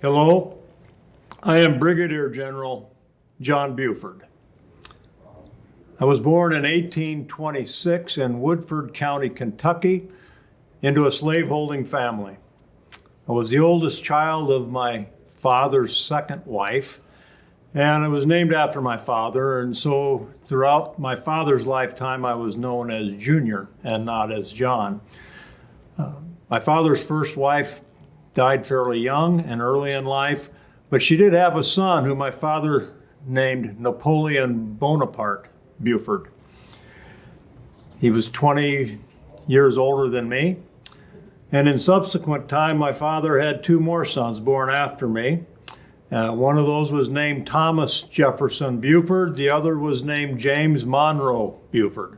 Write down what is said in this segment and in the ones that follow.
Hello, I am Brigadier General John Buford. I was born in 1826 in Woodford County, Kentucky, into a slaveholding family. I was the oldest child of my father's second wife, and I was named after my father, and so throughout my father's lifetime I was known as Junior and not as John. My father's first wife died fairly young and early in life, but she did have a son who my father named Napoleon Bonaparte Buford. He was 20 years older than me, and in subsequent time my father had two more sons born after me. One of those was named Thomas Jefferson Buford, the other was named James Monroe Buford.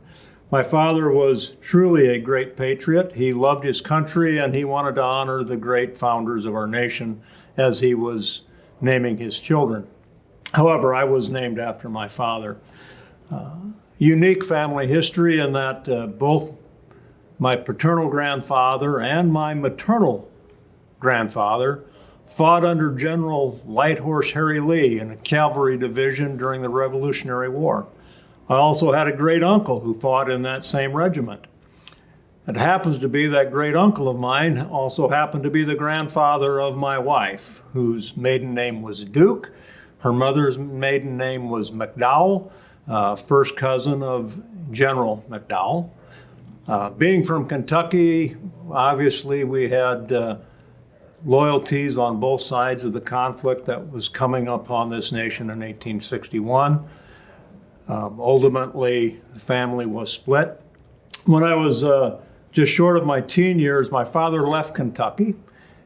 My father was truly a great patriot. He loved his country and he wanted to honor the great founders of our nation as he was naming his children. However, I was named after my father. Unique family history in that both my paternal grandfather and my maternal grandfather fought under General Light Horse Harry Lee in a cavalry division during the Revolutionary War. I also had a great uncle who fought in that same regiment. It happens to be that great uncle of mine also happened to be the grandfather of my wife, whose maiden name was Duke. Her mother's maiden name was McDowell, first cousin of General McDowell. Being from Kentucky, obviously we had loyalties on both sides of the conflict that was coming upon this nation in 1861. Ultimately, the family was split. When I was just short of my teen years, my father left Kentucky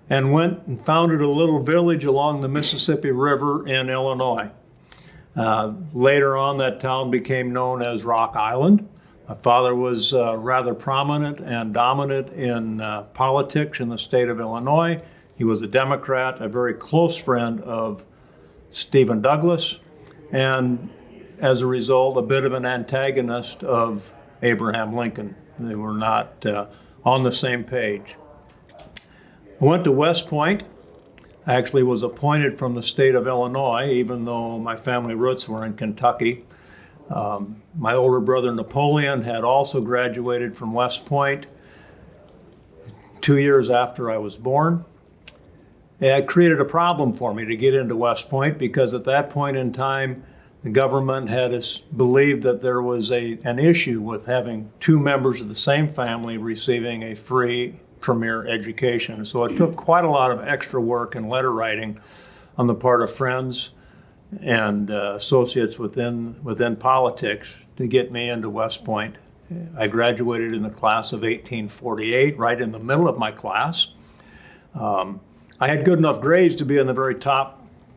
and went and founded a little village along the Mississippi River in Illinois. Later on, that town became known as Rock Island. My father was rather prominent and dominant in politics in the state of Illinois. He was a Democrat, a very close friend of Stephen Douglas, and as a result, a bit of an antagonist of Abraham Lincoln. They were not on the same page. I went to West Point. I actually was appointed from the state of Illinois, even though my family roots were in Kentucky. My older brother Napoleon had also graduated from West Point 2 years after I was born. It created a problem for me to get into West Point because at that point in time, the government had believed that there was an issue with having two members of the same family receiving a free premier education. So it took quite a lot of extra work and letter writing on the part of friends and associates within politics to get me into West Point. I graduated in the class of 1848, right in the middle of my class. I had good enough grades to be in the very top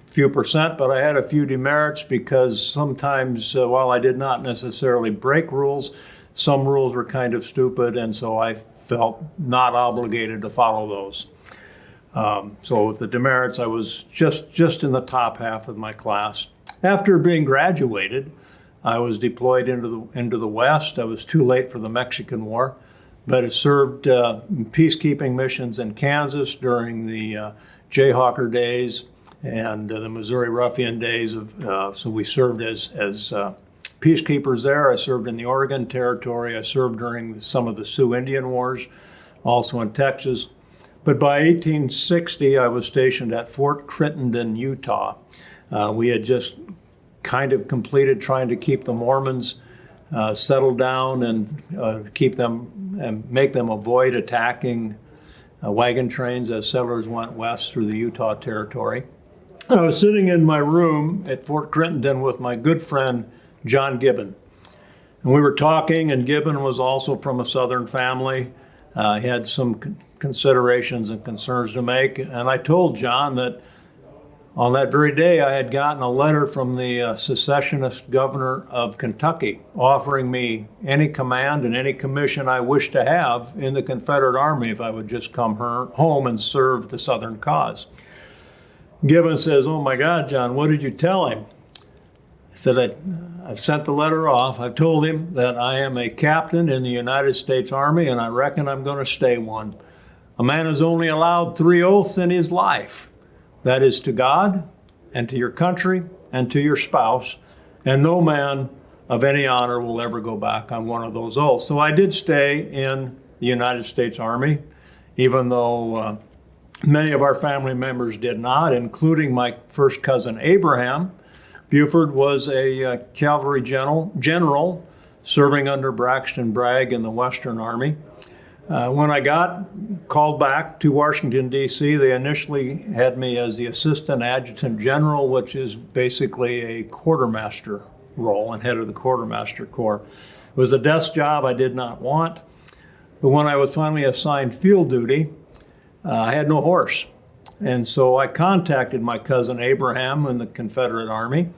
few percent, but I had a few demerits because sometimes, while I did not necessarily break rules, some rules were kind of stupid, and so I felt not obligated to follow those. So with the demerits, I was just in the top half of my class. After being graduated, I was deployed into the West. I was too late for the Mexican War, but I served peacekeeping missions in Kansas during the Jayhawker days and the Missouri Ruffian days. So we served as peacekeepers there. I served in the Oregon Territory. I served during some of the Sioux Indian Wars, also in Texas. But by 1860, I was stationed at Fort Crittenden, Utah. We had just kind of completed trying to keep the Mormons settled down and keep them and make them avoid attacking wagon trains as settlers went west through the Utah Territory. I was sitting in my room at Fort Crittenden with my good friend, John Gibbon. And we were talking, and Gibbon was also from a Southern family. He had some considerations and concerns to make. And I told John that on that very day, I had gotten a letter from the secessionist governor of Kentucky offering me any command and any commission I wished to have in the Confederate Army if I would just come home and serve the Southern cause. Gibbon says, "Oh my God, John, what did you tell him?" I said, I've sent the letter off. I've told him that I am a captain in the United States Army and I reckon I'm going to stay one. A man is only allowed 3 oaths in his life. That is to God and to your country and to your spouse, and no man of any honor will ever go back on one of those oaths. So I did stay in the United States Army, even though many of our family members did not, including my first cousin Abraham. Buford was a cavalry general serving under Braxton Bragg in the Western Army. When I got called back to Washington, D.C., they initially had me as the Assistant Adjutant General, which is basically a quartermaster role and head of the Quartermaster Corps. It was a desk job I did not want, but when I was finally assigned field duty, I had no horse. And so I contacted my cousin Abraham in the Confederate Army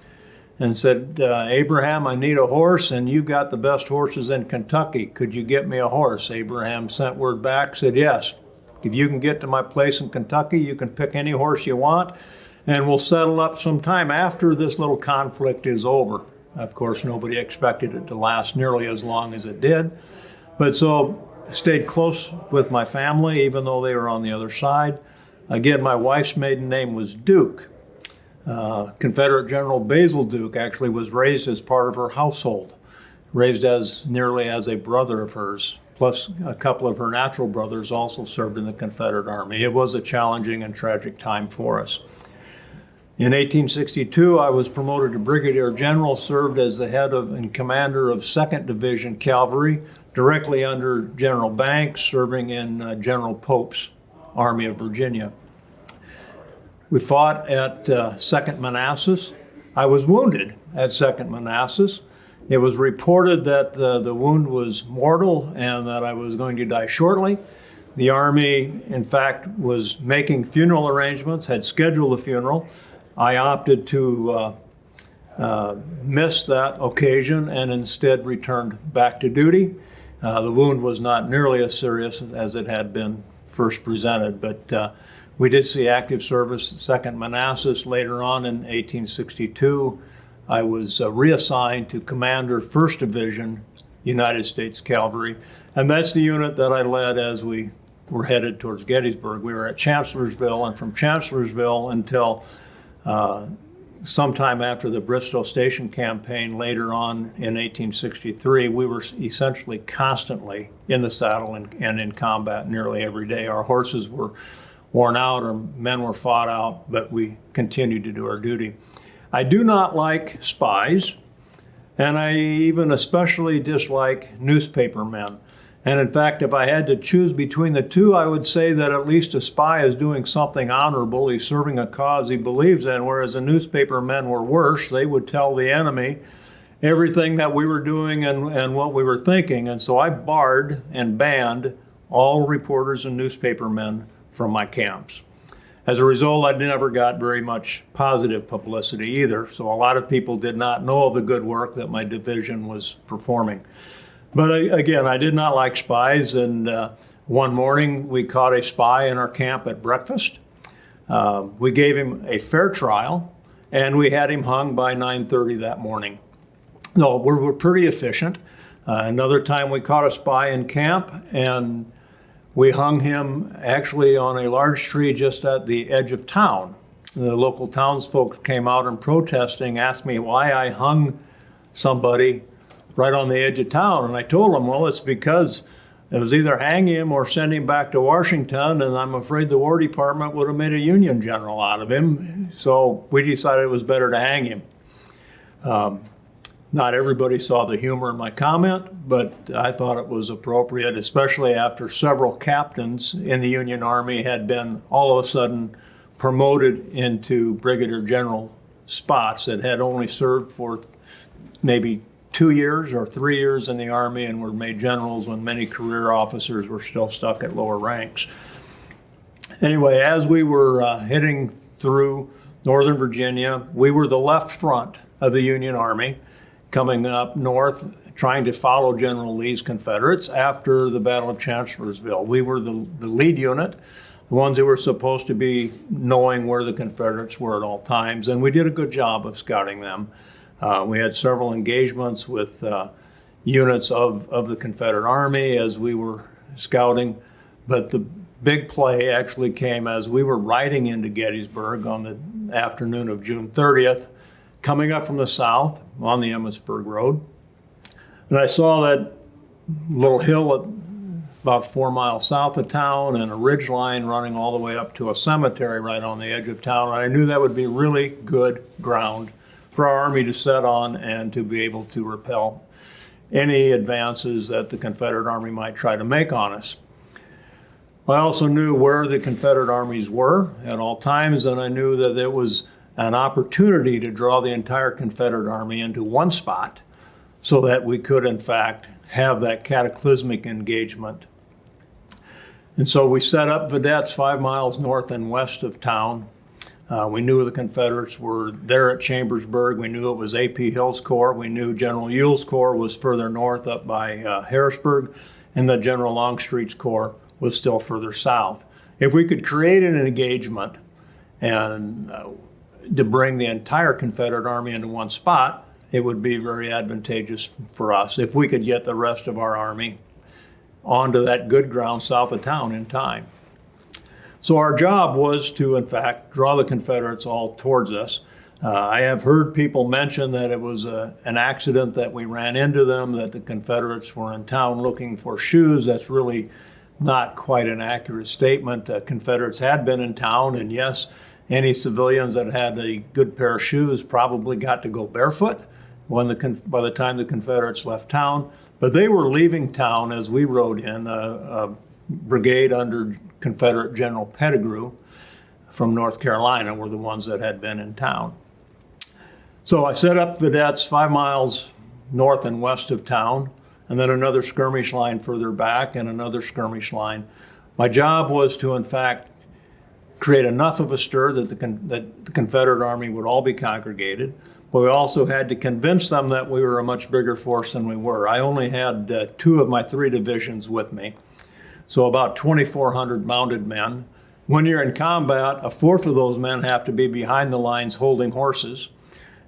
and said, Abraham, I need a horse, and you've got the best horses in Kentucky. Could you get me a horse? Abraham sent word back, said, yes. If you can get to my place in Kentucky, you can pick any horse you want, and we'll settle up sometime after this little conflict is over. Of course, nobody expected it to last nearly as long as it did. But so I stayed close with my family, even though they were on the other side. Again, my wife's maiden name was Duke. Confederate General Basil Duke actually was raised as part of her household, raised as nearly as a brother of hers, plus a couple of her natural brothers also served in the Confederate Army. It was a challenging and tragic time for us. In 1862, I was promoted to Brigadier General, served as the head of and commander of 2nd Division Cavalry, directly under General Banks, serving in General Pope's Army of Virginia. We fought at Second Manassas. I was wounded at Second Manassas. It was reported that the wound was mortal and that I was going to die shortly. The Army, in fact, was making funeral arrangements, had scheduled a funeral. I opted to miss that occasion and instead returned back to duty. The wound was not nearly as serious as it had been first presented, but we did see active service at Second Manassas. Later on in 1862, I was reassigned to Commander 1st Division, United States Cavalry, and that's the unit that I led as we were headed towards Gettysburg. We were at Chancellorsville, and from Chancellorsville until sometime after the Bristow Station campaign later on in 1863, we were essentially constantly in the saddle and in combat nearly every day. Our horses were worn out, our men were fought out, but we continued to do our duty. I do not like spies, and I even especially dislike newspaper men. And in fact, if I had to choose between the two, I would say that at least a spy is doing something honorable. He's serving a cause he believes in, whereas the newspaper men were worse. They would tell the enemy everything that we were doing and what we were thinking. And so I barred and banned all reporters and newspaper men from my camps. As a result, I never got very much positive publicity either. So a lot of people did not know of the good work that my division was performing. But again, I did not like spies, and one morning we caught a spy in our camp at breakfast. We gave him a fair trial, and we had him hung by 9:30 that morning. No, we're pretty efficient. Another time we caught a spy in camp, and we hung him actually on a large tree just at the edge of town. The local townsfolk came out and protesting, asked me why I hung somebody right on the edge of town. And I told them, well, it's because it was either hang him or send him back to Washington, and I'm afraid the War Department would have made a Union general out of him. So we decided it was better to hang him. Not everybody saw the humor in my comment, but I thought it was appropriate, especially after several captains in the Union Army had been all of a sudden promoted into brigadier general spots that had only served for maybe 2 years or 3 years in the Army and were made generals when many career officers were still stuck at lower ranks. Anyway, as we were heading through Northern Virginia, we were the left front of the Union Army, coming up north, trying to follow General Lee's Confederates after the Battle of Chancellorsville. We were the lead unit, the ones who were supposed to be knowing where the Confederates were at all times, and we did a good job of scouting them. We had several engagements with units of the Confederate Army as we were scouting, but the big play actually came as we were riding into Gettysburg on the afternoon of June 30th, coming up from the south on the Emmitsburg Road. And I saw that little hill at about 4 miles south of town and a ridge line running all the way up to a cemetery right on the edge of town. And I knew that would be really good ground for our Army to set on and to be able to repel any advances that the Confederate Army might try to make on us. I also knew where the Confederate armies were at all times, and I knew that there was an opportunity to draw the entire Confederate Army into one spot so that we could, in fact, have that cataclysmic engagement. And so we set up vedettes 5 miles north and west of town. We knew the Confederates were there at Chambersburg. We knew it was A.P. Hill's Corps. We knew General Ewell's Corps was further north up by Harrisburg, and that General Longstreet's Corps was still further south. If we could create an engagement and to bring the entire Confederate Army into one spot, it would be very advantageous for us if we could get the rest of our army onto that good ground south of town in time. So our job was to, in fact, draw the Confederates all towards us. I have heard people mention that it was an accident that we ran into them, that the Confederates were in town looking for shoes. That's really not quite an accurate statement. Confederates had been in town, and yes, any civilians that had a good pair of shoes probably got to go barefoot by the time the Confederates left town. But they were leaving town as we rode in, a brigade under Confederate General Pettigrew from North Carolina were the ones that had been in town. So I set up vedettes 5 miles north and west of town, and then another skirmish line further back and another skirmish line. My job was to, in fact, create enough of a stir that the Confederate Army would all be congregated, but we also had to convince them that we were a much bigger force than we were. I only had 2 of my 3 divisions with me, so about 2,400 mounted men. When you're in combat, a fourth of those men have to be behind the lines holding horses.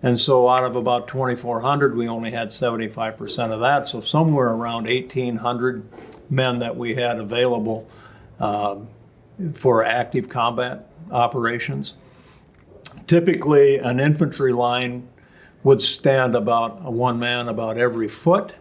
And so out of about 2,400, we only had 75% of that. So somewhere around 1,800 men that we had available for active combat operations. Typically, an infantry line would stand about 1 man about every foot.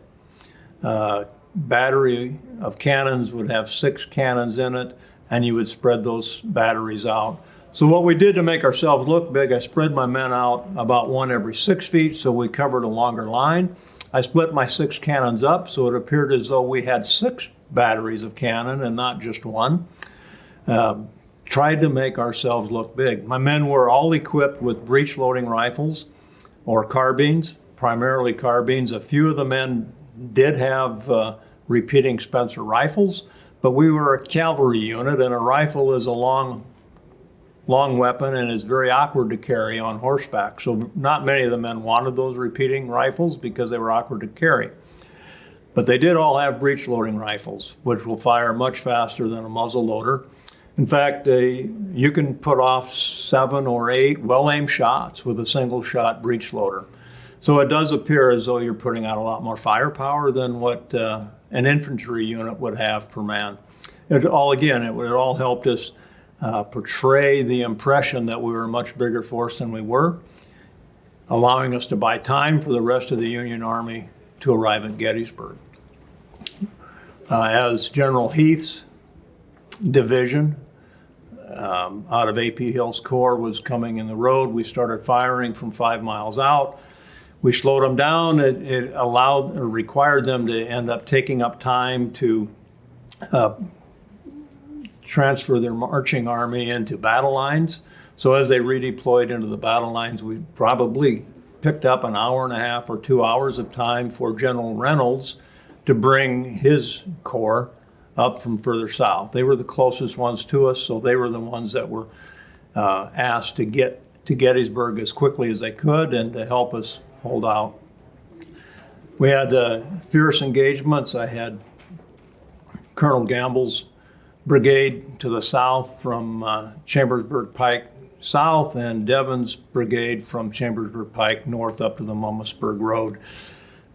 Battery of cannons would have 6 cannons in it, and you would spread those batteries out. So what we did to make ourselves look big, I spread my men out about 1 every 6 feet, so we covered a longer line. I split my 6 cannons up, so it appeared as though we had 6 batteries of cannon and not just 1. Tried to make ourselves look big. My men were all equipped with breech-loading rifles or carbines, primarily carbines. A few of the men did have repeating Spencer rifles, but we were a cavalry unit, and a rifle is a long weapon and is very awkward to carry on horseback. So not many of the men wanted those repeating rifles because they were awkward to carry. But they did all have breech-loading rifles, which will fire much faster than a muzzle loader. In fact, you can put off 7 or 8 well-aimed shots with a single-shot breech loader. So it does appear as though you're putting out a lot more firepower than what an infantry unit would have per man. It all helped us portray the impression that we were a much bigger force than we were, allowing us to buy time for the rest of the Union Army to arrive at Gettysburg. As General Heath's division out of A.P. Hill's Corps was coming in the road, we started firing from 5 miles out. We slowed them down. It required them to end up taking up time to transfer their marching army into battle lines. So as they redeployed into the battle lines, we probably picked up an hour and a half or 2 hours of time for General Reynolds to bring his corps up from further south. They were the closest ones to us, so they were the ones that were asked to get to Gettysburg as quickly as they could and to help us hold out. We had fierce engagements. I had Colonel Gamble's brigade to the south from Chambersburg Pike south, and Devon's brigade from Chambersburg Pike north up to the Mummasburg Road.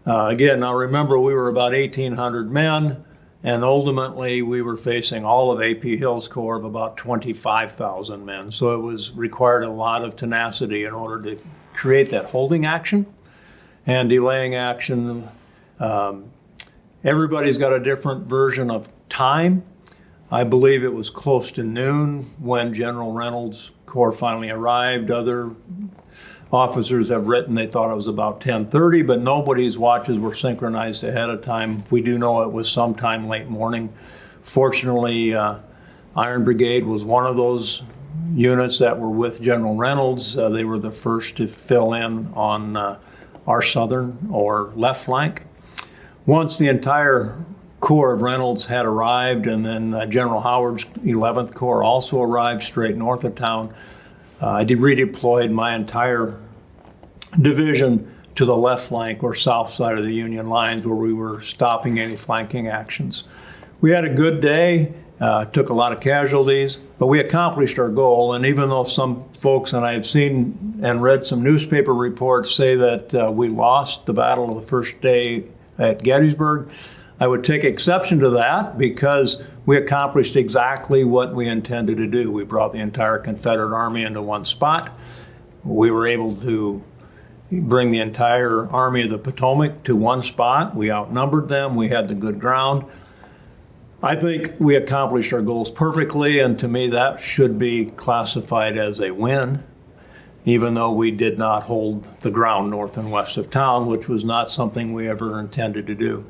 Again, now remember, we were about 1,800 men, And ultimately, we were facing all of A.P. Hill's corps of about 25,000 men. So it was required a lot of tenacity in order to create that holding action and delaying action. Everybody's got a different version of time. I believe it was close to noon when General Reynolds' corps finally arrived. Other officers have written they thought it was about 10:30, but nobody's watches were synchronized ahead of time. We do know it was sometime late morning. Fortunately, Iron Brigade was one of those units that were with General Reynolds. They were the first to fill in on our southern or left flank. Once the entire Corps of Reynolds had arrived, and then General Howard's 11th Corps also arrived straight north of town, I redeployed my entire division to the left flank or south side of the Union lines, where we were stopping any flanking actions. We had a good day, took a lot of casualties, but we accomplished our goal. And even though some folks, and I've seen and read some newspaper reports, say that we lost the battle of the first day at Gettysburg, I would take exception to that, because we accomplished exactly what we intended to do. We brought the entire Confederate Army into one spot. We were able to bring the entire Army of the Potomac to one spot. We outnumbered them. We had the good ground. I think we accomplished our goals perfectly, and to me that should be classified as a win, even though we did not hold the ground north and west of town, which was not something we ever intended to do.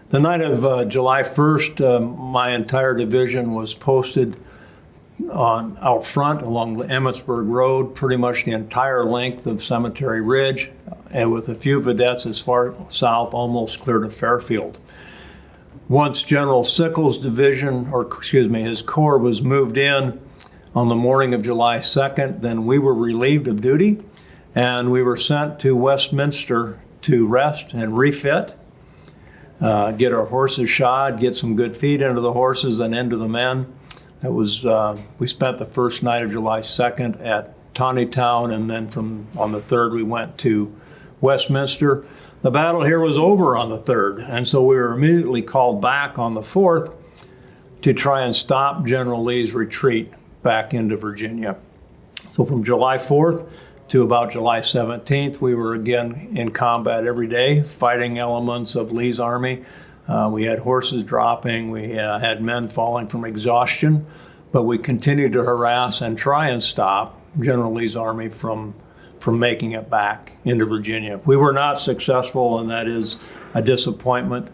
The night of July 1st, my entire division was posted out front along the Emmitsburg Road, pretty much the entire length of Cemetery Ridge, and with a few vedettes as far south, almost clear to Fairfield. Once General Sickles' division, his corps was moved in on the morning of July 2nd, then we were relieved of duty, and we were sent to Westminster to rest and refit. Get our horses shod, get some good feed into the horses and into the men. That was, we spent the first night of July 2nd at Taneytown, and then on the 3rd we went to Westminster. The battle here was over on the 3rd, and so we were immediately called back on the 4th to try and stop General Lee's retreat back into Virginia. So from July 4th to about July 17th, we were again in combat every day, fighting elements of Lee's army. We had horses dropping, we had men falling from exhaustion, but we continued to harass and try and stop General Lee's army from making it back into Virginia. We were not successful, and that is a disappointment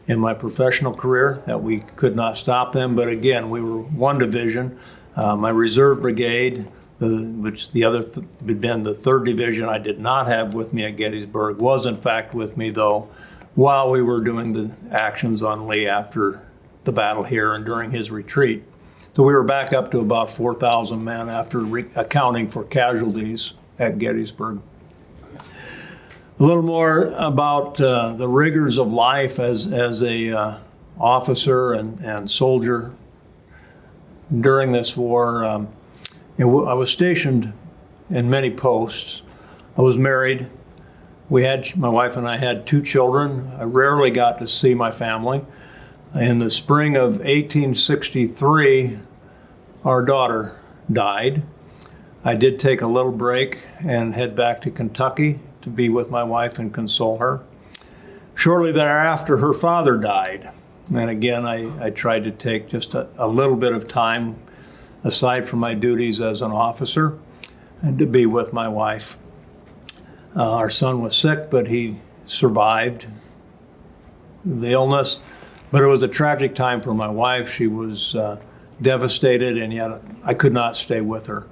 in my professional career that we could not stop them. But again, we were one division. My reserve brigade, which the other had been the 3rd Division I did not have with me at Gettysburg, was in fact with me though while we were doing the actions on Lee after the battle here and during his retreat. So we were back up to about 4,000 men after accounting for casualties at Gettysburg. A little more about the rigors of life as a officer and soldier during this war. I was stationed in many posts. I was married. My wife and I had 2 children. I rarely got to see my family. In the spring of 1863, our daughter died. I did take a little break and head back to Kentucky to be with my wife and console her. Shortly thereafter, her father died. And again, I tried to take just a little bit of time aside from my duties as an officer and to be with my wife. Our son was sick, but he survived the illness. But it was a tragic time for my wife. She was devastated, and yet I could not stay with her.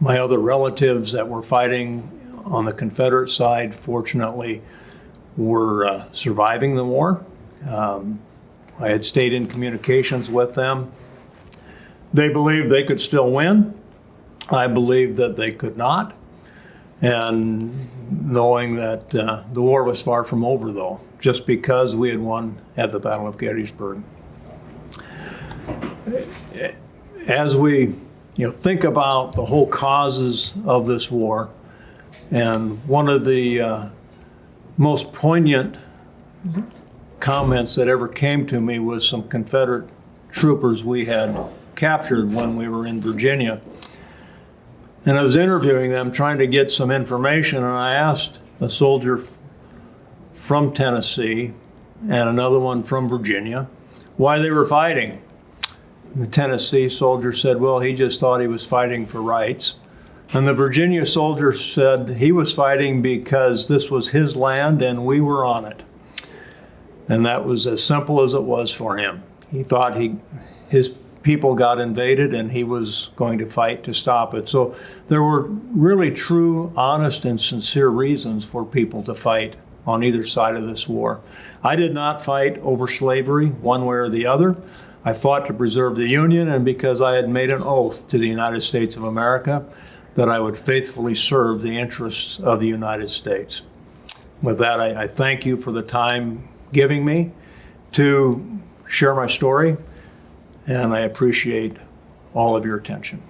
My other relatives that were fighting on the Confederate side, fortunately, were surviving the war. I had stayed in communications with them. They believed they could still win. I believed that they could not. And knowing that the war was far from over, though, just because we had won at the Battle of Gettysburg. As we think about the whole causes of this war, and one of the most poignant comments that ever came to me was some Confederate troopers we had captured when we were in Virginia. And I was interviewing them, trying to get some information, and I asked a soldier from Tennessee and another one from Virginia why they were fighting. The Tennessee soldier said, well, he just thought he was fighting for rights. And the Virginia soldier said he was fighting because this was his land and we were on it. And that was as simple as it was for him. He thought his people got invaded and he was going to fight to stop it. So there were really true, honest, and sincere reasons for people to fight on either side of this war. I did not fight over slavery one way or the other. I fought to preserve the Union, and because I had made an oath to the United States of America that I would faithfully serve the interests of the United States. With that, I thank you for the time giving me to share my story, and I appreciate all of your attention.